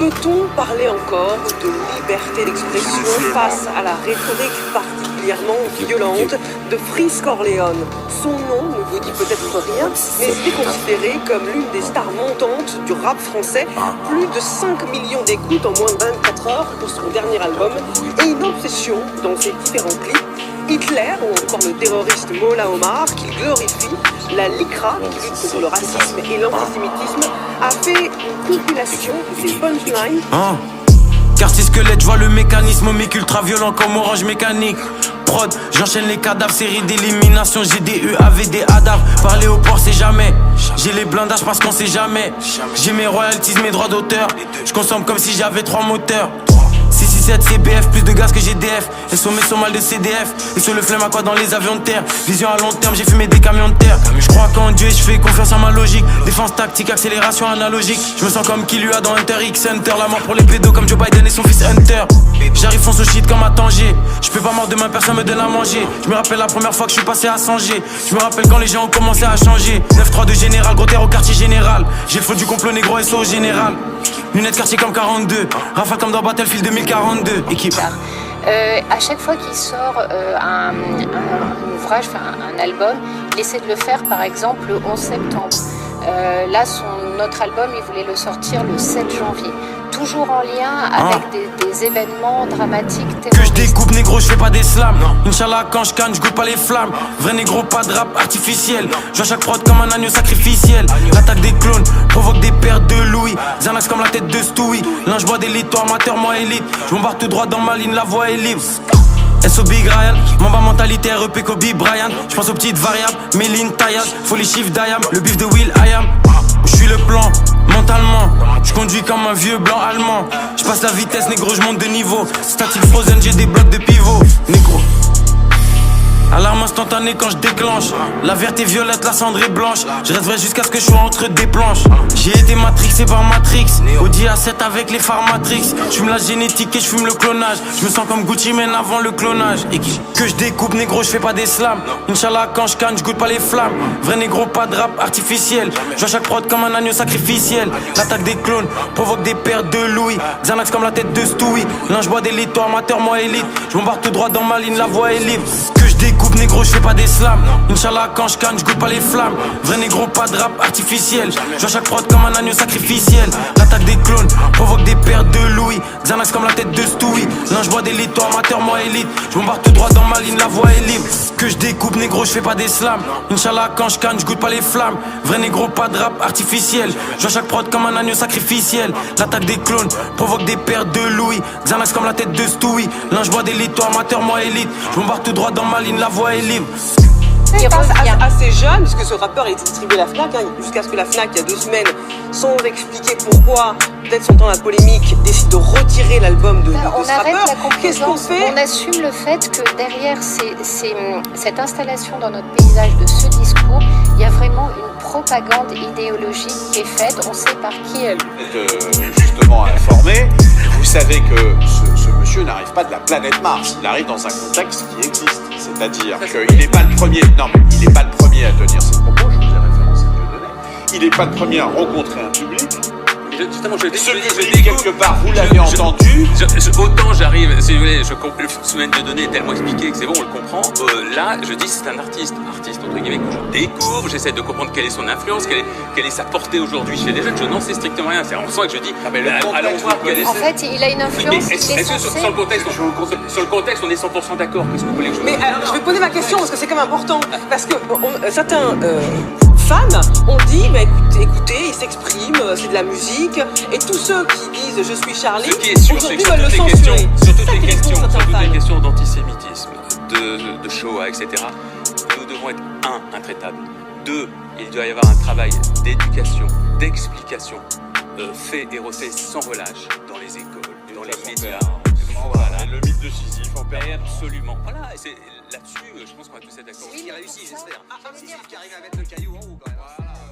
Peut-on parler encore de liberté d'expression face à la rhétorique particulièrement violente de Freeze Corleone? Son nom ne vous dit peut-être rien, mais il est considéré comme l'une des stars montantes du rap français. Plus de 5 millions d'écoutes en moins de 24 heures pour son dernier album et une obsession dans ses différents clips. Hitler ou encore le terroriste Mola Omar, qu'il glorifie, la LICRA, qui lutte contre le racisme et l'antisémitisme, a fait une compilation de ses punchlines. Quartier squelette, je vois le mécanisme, omique ultra violent comme Orange Mécanique. Prod, j'enchaîne les cadavres, série d'élimination, j'ai des UAV, des ADAV. Parler au port, c'est jamais. J'ai les blindages parce qu'on sait jamais. J'ai mes royalties, mes droits d'auteur. Je consomme comme si j'avais 3 moteurs. 667 CBF, plus de gaz que GDF. Et sommets sont mal de CDF. Et sur le flemme à quoi dans les avions de terre. Vision à long terme, j'ai fumé des camions de terre. Je crois qu'en Dieu et je fais confiance en ma logique. Défense tactique, accélération analogique. Je me sens comme qui lui a dans Hunter X Hunter. La mort pour les pédos comme Joe Biden et son fils Hunter. J'arrive fonce au shit comme à Tanger. Je peux pas mort demain, personne me donne à manger. Je me rappelle la première fois que je suis passé à Sanger. Je me rappelle quand les gens ont commencé à changer. 9-3 de général, gros terre au quartier général. J'ai le faux du complot négro SO au général. Lunettes quartier comme 42. Rafale comme dans Battlefield 2042. Équipe. À chaque fois qu'il sort un ouvrage, un album, il essaie de le faire par exemple le 11 septembre. Là, notre album, il voulait le sortir le 7 janvier. Toujours en lien avec des événements dramatiques terroristes. Que je découpe négro, je fais pas des slams. Inch'Allah quand je canne, je goûte pas les flammes. Vrai négro, pas de rap artificiel. Je vois chaque prod comme un agneau sacrificiel. L'attaque des clones provoque des pertes de Louis. Xanax comme la tête de Stewie. Linge bois d'élite, toi amateur, moi élite. Je bombarde tout droit dans ma ligne, la voie est libre. SO Big Ryan, Mamba mentalité REP Kobe Bryant. Je pense aux petites variables, Méline, Taillade. Faut les chiffres d'Ayam, le bif de Will I Am. Je suis le plan, mentalement. Je conduis comme un vieux blanc allemand. Je passe la vitesse, négro, je monte de niveau. Statique frozen, j'ai des blocs de pivot. Négro. Alarme instantanée quand je déclenche. La verte est violette, la cendre est blanche. Je reste vrai jusqu'à ce que je sois entre des planches. J'ai été matrixé par Matrix. Audi A7 avec les phares Matrix. Je fume la génétique et je fume le clonage. Je me sens comme Gucci Mane avant le clonage. Et que je découpe négro, je fais pas des slams. Inch'Allah quand je canne, je goûte pas les flammes. Vrai négro, pas de rap artificiel. Je vois chaque prod comme un agneau sacrificiel. L'attaque des clones provoque des pertes de Louis. Xanax comme la tête de Stewie. Linge bois d'élite, toi amateur, moi élite. Je bombarde tout droit dans ma ligne, la voie est libre. Que je découpe négro, je fais pas des slams. Inch'Allah quand je canne, je goûte pas les flammes. Vrai négro, pas de rap artificiel. Je vois chaque prod comme un agneau sacrificiel. L'attaque des clones provoque des pertes de Louis. Xanax comme la tête de Stewie. Linge bois d'élite, toi amateur, moi élite. Je bombarde tout droit dans ma ligne, la voie est libre. Que je découpe négro, je fais pas des slams. Inch'Allah quand je canne, je goûte pas les flammes. Vrai négro, pas de rap artificiel. Je vois chaque prod comme un agneau sacrificiel. L'attaque des clones provoque des pertes de Louis. Xanax comme la tête de Stewie. Linge bois d'élite, toi amateur, moi élite. Je bombarde tout droit dans ma ligne, la voie est libre. Il passe assez jeune, puisque ce rappeur est distribué à la FNAC, jusqu'à ce que la FNAC, il y a 2 semaines, sans expliquer pourquoi, peut-être sentant la polémique, décide de retirer l'album de ce rappeur. On arrête la Qu'est-ce qu'on complaisance, fait? on assume le fait que derrière cette installation dans notre paysage de ce discours, il y a vraiment une propagande idéologique qui est faite, on sait par qui elle. Justement informé, vous savez que ce monsieur n'arrive pas de la planète Mars, il arrive dans un contexte qui existe, c'est-à-dire qu'il n'est pas le premier, non mais il n'est pas le premier à tenir ses propos, je vous ai référencé le données, il n'est pas le premier à rencontrer un public. Justement, Ce public, quelque part, vous l'avez entendu. Autant j'arrive, si vous voulez, je semaine de données est tellement expliqué que c'est bon, on le comprend. Là, je dis c'est un artiste entre guillemets que je découvre, j'essaie de comprendre quelle est son influence, quelle est sa portée aujourd'hui chez les jeunes. Je n'en sais strictement rien. C'est en soi que je dis. Allons voir quelle est. En fait, il a une influence. Est-ce que sur le contexte, on est 100% d'accord? Qu'est-ce que vous voulez que je Mais alors, je vais poser ma question, parce que c'est quand même important, parce que certains fans ont dit, bah, écoutez, il s'exprime, c'est de la musique, et tous ceux qui disent je suis Charlie, ce qui est sûr, c'est que sur toutes les questions d'antisémitisme, de Shoah, etc., nous devons être intraitables. 2, il doit y avoir un travail d'éducation, d'explication, fait et refait sans relâche dans les écoles, dans les médias. Voilà, le mythe de Sisyphe en période. Absolument. Voilà, c'est là-dessus, je pense qu'on va tous être d'accord. Oui, qui réussit, j'espère. Sisyphe qui arrive à mettre le caillou en haut, quand même. Voilà.